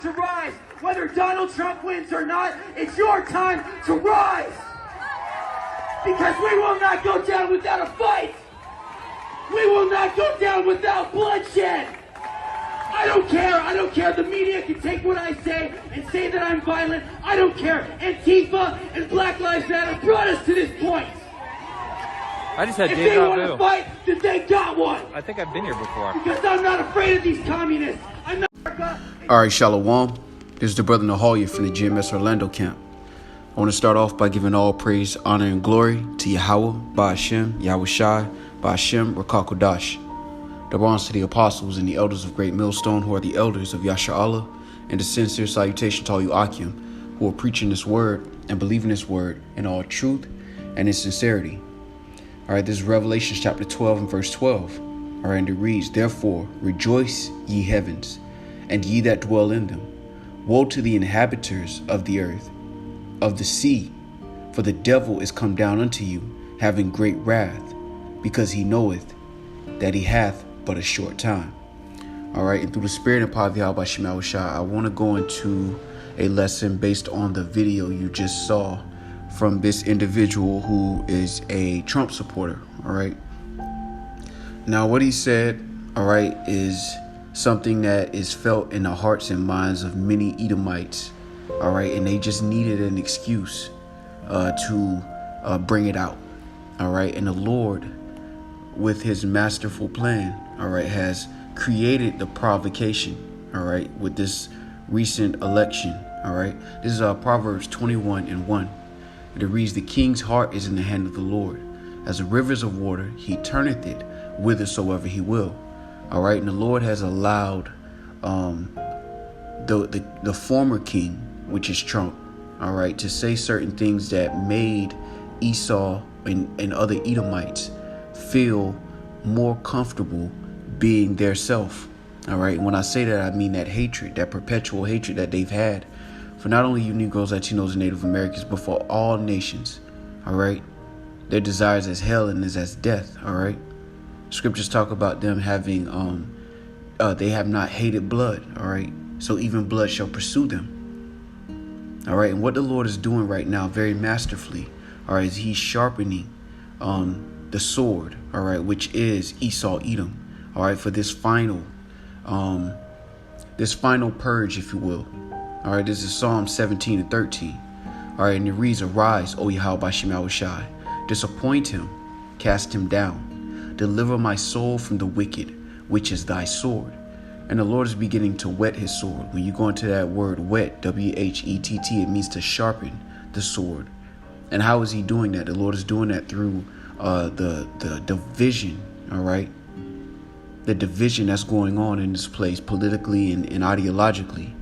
To rise. Whether Donald Trump wins or not, it's your time to rise. Because we will not go down without a fight. We will not go down without bloodshed. I don't care. The media can take what I say and say that I'm violent. I don't care. Antifa and Black Lives Matter brought us to this point. I just had If they want to fight, then they got one. I think I've been here before. Because I'm not afraid of these communists. I'm not. All right, Shalom. This is the brother Nahalia from the GMS Orlando camp. I want to start off by giving all praise, honor, and glory to Yahweh, Ba'ashem, Yahweh Shai, Ba'ashem, Rakah Kodash. The belongs to the apostles and the elders of Great Millstone, who are the elders of Yasha Allah, and a sincere salutation to all you Akim, who are preaching this word and believing this word in all truth and in sincerity. All right, this is Revelation chapter 12 and verse 12. All right, and it reads, "Therefore rejoice, ye heavens, and ye that dwell in them. Woe to the inhabitants of the earth, of the sea, for the devil is come down unto you, having great wrath, because he knoweth that he hath but a short time." All right, and through the spirit and power of Yahweh Shema Shai, I want to go into a lesson based on the video you just saw from this individual who is a Trump supporter. All right. Now, what he said, all right, is something that is felt in the hearts and minds of many Edomites. All right, and they just needed an excuse to bring it out. All right, and the Lord, with his masterful plan, all right, has created the provocation, all right, with this recent election. All right, this is Proverbs 21 and 1. It reads, "The king's heart is in the hand of the Lord. As the rivers of water, he turneth it whithersoever he will." All right, and the Lord has allowed the former king, which is Trump, all right, to say certain things that made Esau and other Edomites feel more comfortable being their self. All right, and when I say that, I mean that hatred, that perpetual hatred that they've had for not only you Negroes, Latinos, and Native Americans, but for all nations. All right, their desires as hell and is as death. All right, scriptures talk about them having they have not hated blood. All right, so even blood shall pursue them. All right, and what the Lord is doing right now very masterfully, all right, is he's sharpening the sword, all right, which is Esau Edom, all right, for this final purge, if you will. All right, this is Psalm 17 and 13. All right, and it reads, "Arise, O Yahweh Ba'ashem Shai, disappoint him, cast him down, deliver my soul from the wicked, which is thy sword." And the Lord is beginning to whet his sword. When you go into that word whet, W-H-E-T-T, it means to sharpen the sword. And how is he doing that? The Lord is doing that through the division, all right? The division that's going on in this place politically and ideologically.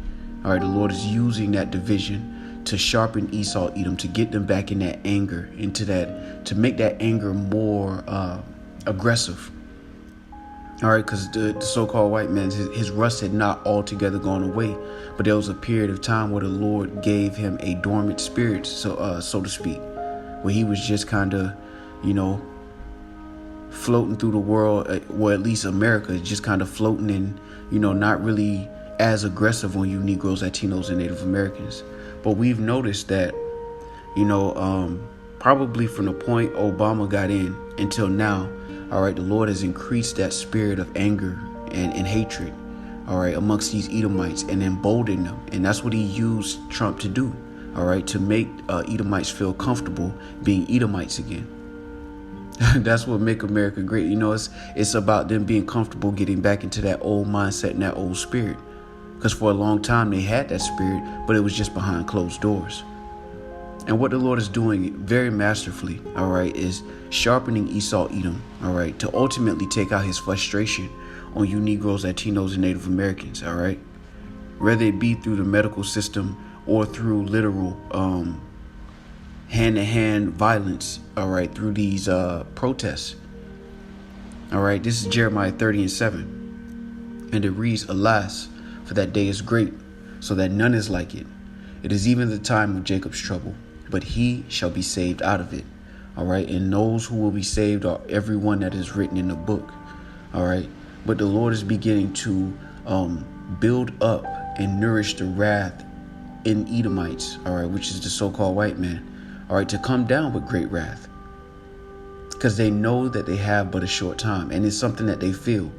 All right, the Lord is using that division to sharpen Esau Edom, to get them back in that anger, to make that anger more aggressive. All right, because the so-called white man, his rust had not altogether gone away, but there was a period of time where the Lord gave him a dormant spirit, so to speak, where he was just kind of, floating through the world, or at least America, just kind of floating in, not really as aggressive on you Negroes, Latinos, and Native Americans. But we've noticed that, probably from the point Obama got in until now, all right, the Lord has increased that spirit of anger and hatred, all right, amongst these Edomites and emboldened them. And that's what he used Trump to do, all right, to make Edomites feel comfortable being Edomites again. That's what make America great. It's about them being comfortable getting back into that old mindset and that old spirit. Because for a long time they had that spirit, but it was just behind closed doors. And what the Lord is doing very masterfully, all right, is sharpening Esau Edom, all right, to ultimately take out his frustration on you Negroes, Latinos, and Native Americans, all right, whether it be through the medical system or through literal hand-to-hand violence, all right, through these protests. All right, this is Jeremiah 30 and 7. And it reads, "Alas, for that day is great, so that none is like it. It is even the time of Jacob's trouble, but he shall be saved out of it." All right, and those who will be saved are everyone that is written in the book. All right, but the Lord is beginning to build up and nourish the wrath in Edomites, all right, which is the so-called white man, all right, to come down with great wrath. Because they know that they have but a short time, and it's something that they feel.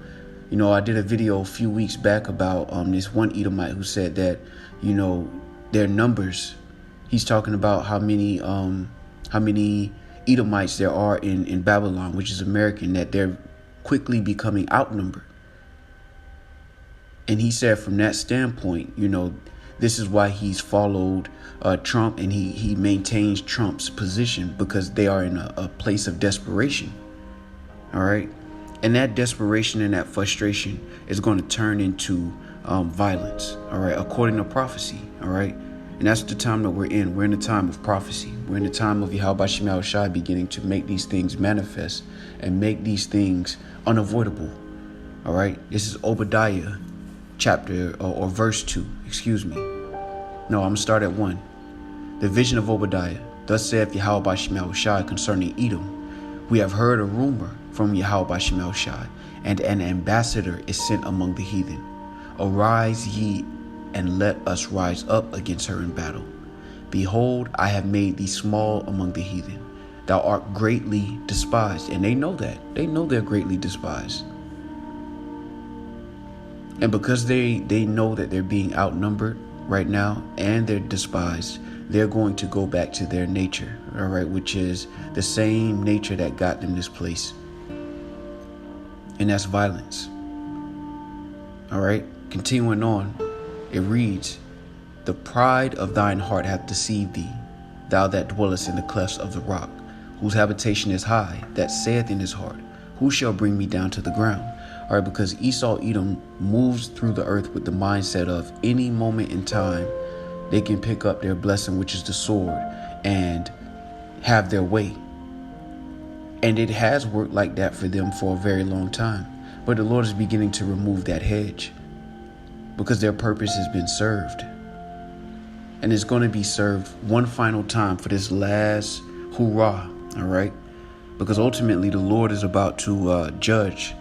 You know, I did a video a few weeks back about this one Edomite who said that, you know, their numbers. He's talking about how many Edomites there are in Babylon, which is American, that they're quickly becoming outnumbered. And he said from that standpoint, you know, this is why he's followed Trump, and he maintains Trump's position, because they are in a place of desperation. All right. And that desperation and that frustration is going to turn into violence. All right. According to prophecy. All right. And that's the time that we're in. We're in the time of prophecy. We're in the time of Yahweh Shemel Shai beginning to make these things manifest and make these things unavoidable. All right. This is Obadiah chapter or verse 2. Excuse me. No, I'm going to start at 1. The vision of Obadiah. Thus saith Yahweh Shemel Shai concerning Edom. We have heard a rumor from Yahweh Shemel Shai, and an ambassador is sent among the heathen. Arise ye, and let us rise up against her in battle. Behold, I have made thee small among the heathen. Thou art greatly despised. And they know that. They know they're greatly despised. And because they know that they're being outnumbered right now and they're despised, they're going to go back to their nature, all right, which is the same nature that got them this place. And that's violence. All right, continuing on, it reads, the pride of thine heart hath deceived thee, thou that dwellest in the clefts of the rock, whose habitation is high, that saith in his heart, who shall bring me down to the ground? All right, because Esau Edom moves through the earth with the mindset of any moment in time, they can pick up their blessing, which is the sword, and have their way. And it has worked like that for them for a very long time. But the Lord is beginning to remove that hedge, because their purpose has been served. And it's going to be served one final time for this last hoorah, all right? Because ultimately the Lord is about to judge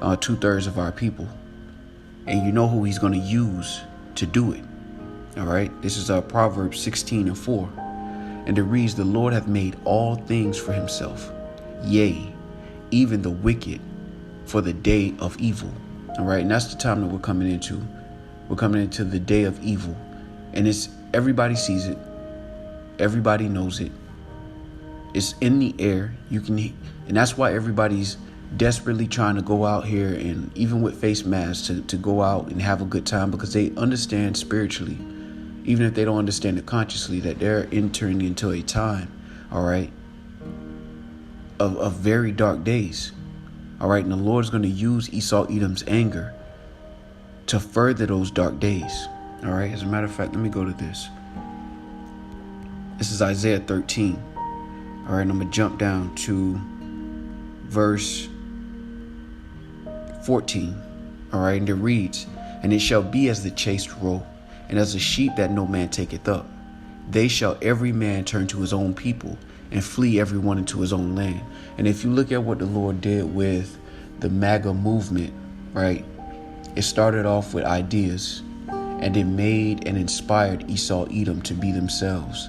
2/3 of our people. And you know who he's going to use to do it. All right. This is Proverbs 16:4. And it reads, the Lord hath made all things for himself. Yea, even the wicked for the day of evil. All right. And that's the time that we're coming into. We're coming into the day of evil. And it's everybody sees it. Everybody knows it. It's in the air. And that's why everybody's desperately trying to go out here, and even with face masks, to go out and have a good time, because they understand spiritually, even if they don't understand it consciously, that they're entering into a time, all right, of very dark days. All right. And the Lord is going to use Esau Edom's anger to further those dark days. All right. As a matter of fact, let me go to this. This is Isaiah 13. All right. And I'm going to jump down to verse 14. All right. And it reads, and it shall be as the chased roe, and as a sheep that no man taketh up. They shall every man turn to his own people, and flee every one into his own land. And if you look at what the Lord did with the MAGA movement, right, it started off with ideas, and it made and inspired Esau Edom to be themselves.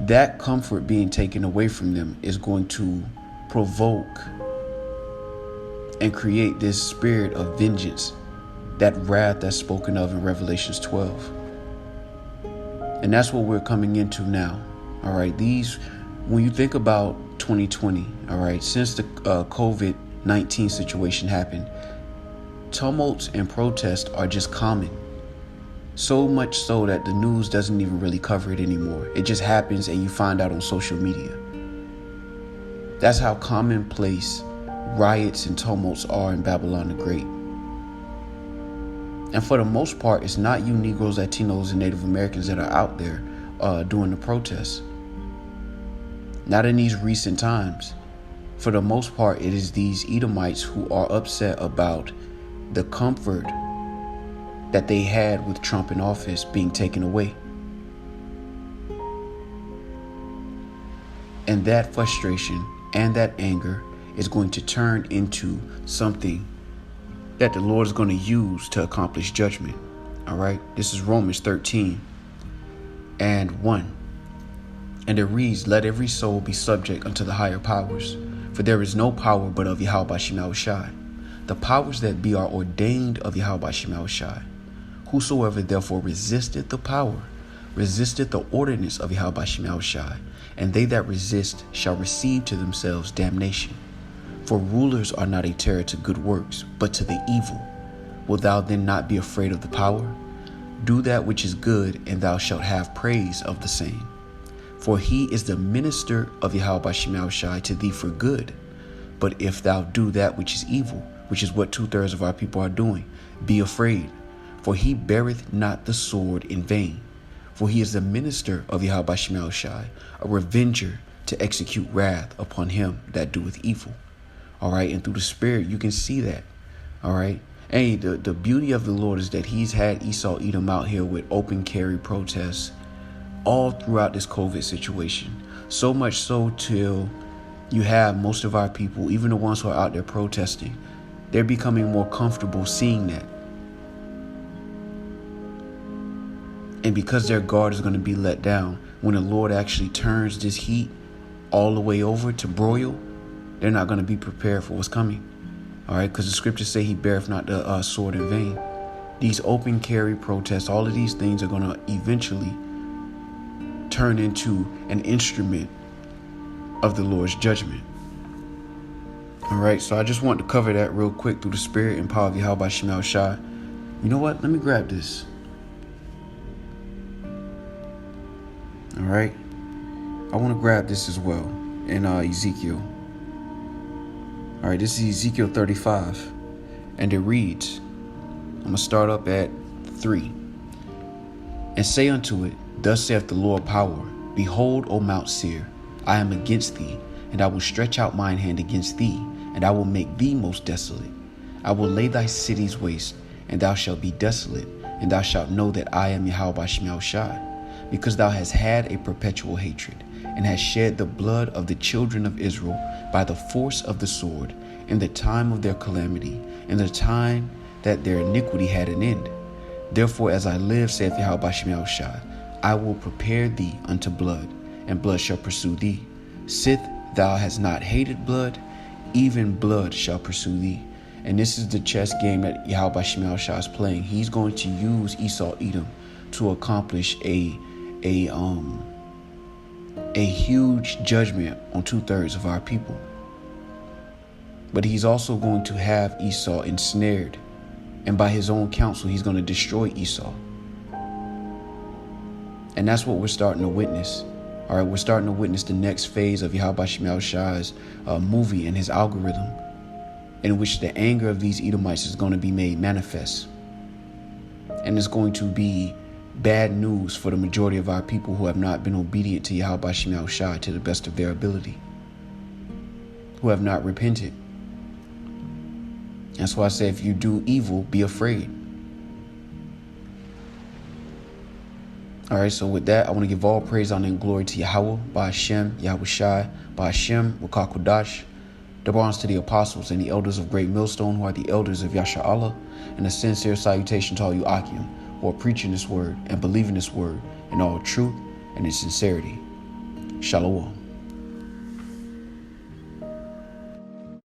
That comfort being taken away from them is going to provoke and create this spirit of vengeance, that wrath that's spoken of in Revelations 12. And that's what we're coming into now. All right. When you think about 2020, all right, since the COVID-19 situation happened, tumults and protests are just common. So much so that the news doesn't even really cover it anymore. It just happens and you find out on social media. That's how commonplace riots and tumults are in Babylon the Great. And for the most part, it's not you Negroes, Latinos, and Native Americans that are out there doing the protests. Not in these recent times. For the most part, it is these Edomites who are upset about the comfort that they had with Trump in office being taken away. And that frustration and that anger is going to turn into something that the Lord is going to use to accomplish judgment. All right. This is Romans 13 and 1. And it reads, let every soul be subject unto the higher powers, for there is no power but of Yahweh Bashem Yahushai. The powers that be are ordained of Yahweh Bashem Yahushai. Whosoever therefore resisteth the power, resisteth the ordinance of Yahweh Bashem Yahushai, and they that resist shall receive to themselves damnation. For rulers are not a terror to good works, but to the evil. Wilt thou then not be afraid of the power? Do that which is good, and thou shalt have praise of the same. For he is the minister of Yahweh Bashem Yahushai to thee for good. But if thou do that which is evil, which is what 2/3 of our people are doing, be afraid. For he beareth not the sword in vain. For he is the minister of Yahweh Bashem Yahushai, a revenger to execute wrath upon him that doeth evil. All right. And through the Spirit, you can see that. All right. And the beauty of the Lord is that he's had Esau Edom out here with open carry protests all throughout this COVID situation. So much so till you have most of our people, even the ones who are out there protesting, they're becoming more comfortable seeing that. And because their guard is going to be let down, when the Lord actually turns this heat all the way over to broil, they're not going to be prepared for what's coming. All right, because the scriptures say he beareth not the sword in vain. These open carry protests, all of these things are going to eventually turn into an instrument of the Lord's judgment. All right, so I just want to cover that real quick through the Spirit and power of Yahweh Bashem Yahushai. You know what? Let me grab this. All right, I want to grab this as well in Ezekiel. All right, this is Ezekiel 35, and it reads, I'm going to start up at 3. And say unto it, thus saith the Lord power, behold, O Mount Seir, I am against thee, and I will stretch out mine hand against thee, and I will make thee most desolate. I will lay thy cities waste, and thou shalt be desolate, and thou shalt know that I am Yahweh Bashem Yahushai, because thou hast had a perpetual hatred, and hast shed the blood of the children of Israel by the force of the sword, in the time of their calamity, in the time that their iniquity had an end. Therefore, as I live, saith Yahweh Bashem Yahushai, I will prepare thee unto blood, and blood shall pursue thee. Sith thou hast not hated blood, even blood shall pursue thee. And this is the chess game that Yahweh Bashem Yahushai is playing. He's going to use Esau Edom to accomplish a huge judgment on 2/3 of our people. But he's also going to have Esau ensnared, and by his own counsel, he's going to destroy Esau. And that's what we're starting to witness. All right, we're starting to witness the next phase of Yahweh Bashem Yahushai's movie and his algorithm, in which the anger of these Edomites is going to be made manifest. And it's going to be bad news for the majority of our people who have not been obedient to Yahweh Bashem Yahushai to the best of their ability, who have not repented. That's why I say, if you do evil, be afraid. All right, so with that, I want to give all praise, honor, and glory to Yahweh, Ba'ashem, Yahushai, Ba'ashem, Wakakodash. Double honors to the apostles and the elders of Great Millstone, who are the elders of Yasha Allah, and a sincere salutation to all you Akim, who are preaching this word and believing this word in all truth and in sincerity. Shalom.